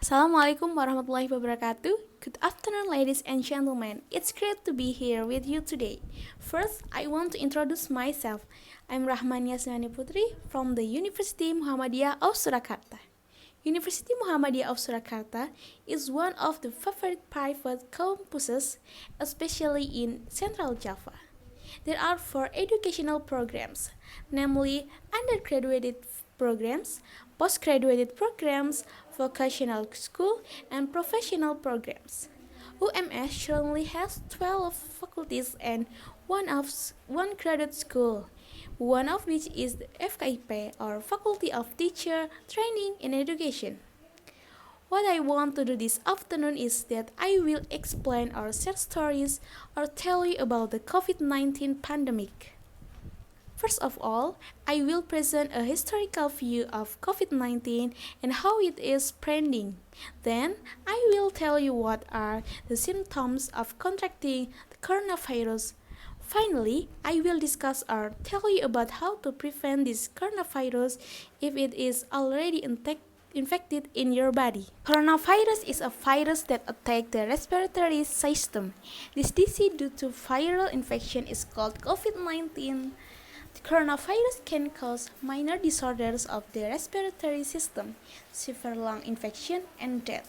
Assalamualaikum warahmatullahi wabarakatuh. Good afternoon, ladies and gentlemen. It's great to be here with you today. First, I want to introduce myself. I'm Rahman Yasmani Putri from the University Muhammadiyah of Surakarta. University Muhammadiyah of Surakarta is one of the favorite private campuses, especially in Central Java. There are four educational programs, namely undergraduate programs, postgraduate programs, vocational school, and professional programs. UMS currently has 12 faculties and one graduate school, one of which is the FKIP or Faculty of Teacher Training and Education. What I want to do this afternoon is that I will explain or share stories or tell you about the COVID-19 pandemic. First of all, I will present a historical view of COVID-19 and how it is spreading. Then, I will tell you what are the symptoms of contracting the coronavirus. Finally, I will discuss or tell you about how to prevent this coronavirus if it is already infected in your body. Coronavirus is a virus that attacks the respiratory system. This disease due to viral infection is called COVID-19. The coronavirus can cause minor disorders of the respiratory system, severe lung infection, and death.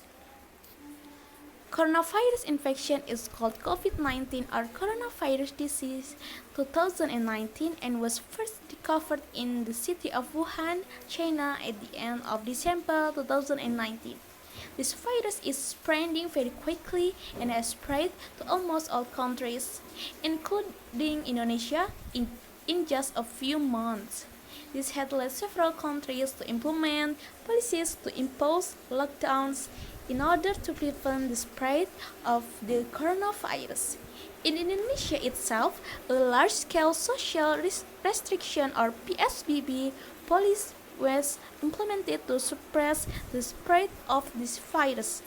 Coronavirus infection is called COVID-19 or coronavirus disease 2019 and was first discovered in the city of Wuhan, China at the end of December 2019. This virus is spreading very quickly and has spread to almost all countries, including Indonesia, in just a few months. This had led several countries to implement policies to impose lockdowns in order to prevent the spread of the coronavirus. In Indonesia itself, a large-scale social restriction or PSBB policy was implemented to suppress the spread of this virus.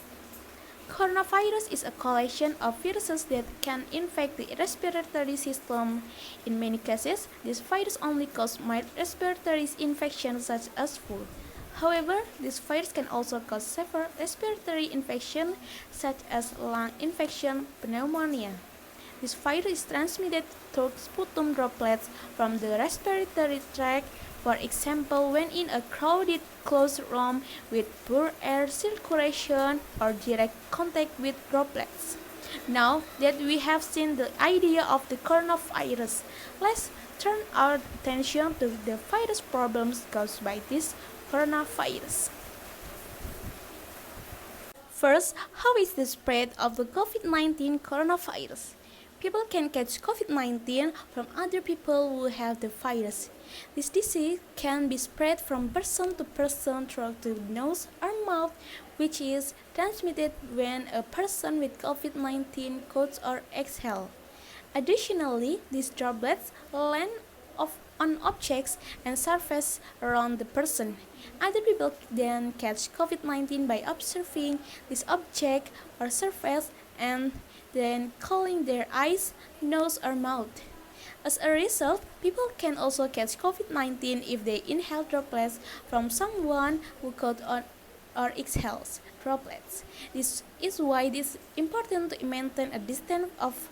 Coronavirus is a collection of viruses that can infect the respiratory system. In many cases, this virus only causes mild respiratory infections such as flu. However, this virus can also cause severe respiratory infection such as lung infection, pneumonia. This virus is transmitted through sputum droplets from the respiratory tract, for example, when in a crowded, closed room with poor air circulation or direct contact with droplets. Now that we have seen the idea of the coronavirus, let's turn our attention to the virus problems caused by this coronavirus. First, how is the spread of the COVID-19 coronavirus? People can catch COVID-19 from other people who have the virus. This disease can be spread from person to person through the nose or mouth, which is transmitted when a person with COVID-19 coughs or exhales. Additionally, these droplets land on objects and surface around the person. Other people then catch COVID-19 by observing this object or surface and then calling their eyes, nose, or mouth. As a result, people can also catch COVID-19 if they inhale droplets from someone who coughs or exhales droplets. This is why it is important to maintain a distance of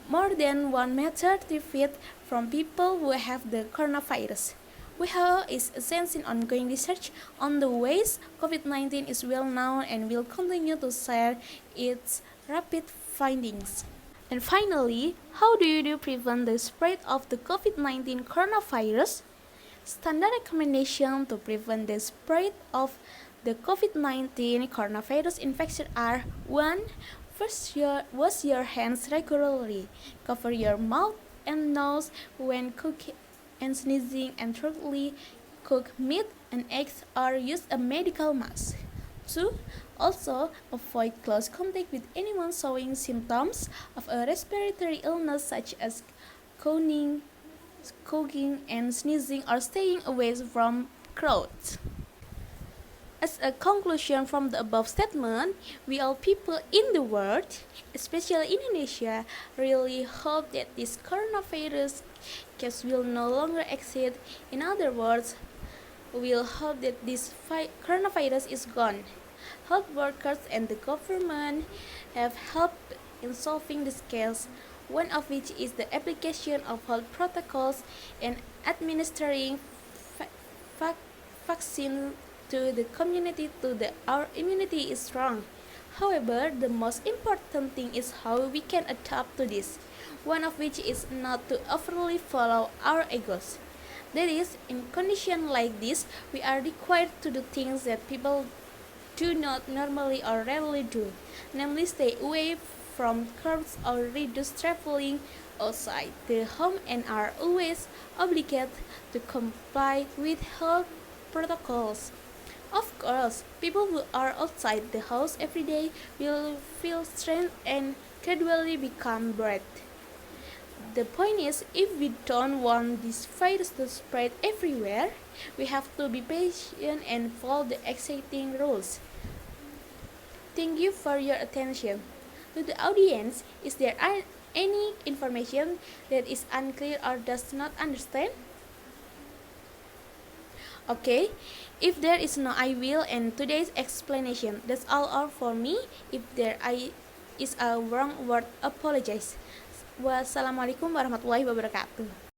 more than 1 meter 3 feet from people who have the coronavirus. WHO is essential ongoing research on the ways COVID-19 is well known and will continue to share its rapid findings. And finally, how do you prevent the spread of the COVID-19 coronavirus? Standard recommendation to prevent the spread of the COVID-19 coronavirus infection are 1. Wash your hands regularly. Cover your mouth and nose when cooking and sneezing, and thirdly, cook meat and eggs or use a medical mask. 2. Also, avoid close contact with anyone showing symptoms of a respiratory illness such as coughing, and sneezing, or staying away from crowds. As a conclusion from the above statement, we all people in the world, especially Indonesia, really hope that this coronavirus case will no longer exist. In other words, we will hope that this coronavirus is gone. Health workers and the government have helped in solving this case, one of which is the application of health protocols and administering va- vaccine to the community to the our immunity is strong. However, the most important thing is how we can adapt to this, one of which is not to overly follow our egos. That is, in conditions like this, we are required to do things that people do not normally or rarely do, namely stay away from crowds or reduce traveling outside the home and are always obligated to comply with health protocols. Of course, people who are outside the house every day will feel strained and gradually become bored. The point is, if we don't want this virus to spread everywhere, we have to be patient and follow the existing rules. Thank you for your attention. To the audience, is there any information that is unclear or does not understand? Okay, if there is no I will end today's explanation. That's all for me. If there is a wrong word, apologize. Wassalamualaikum warahmatullahi wabarakatuh.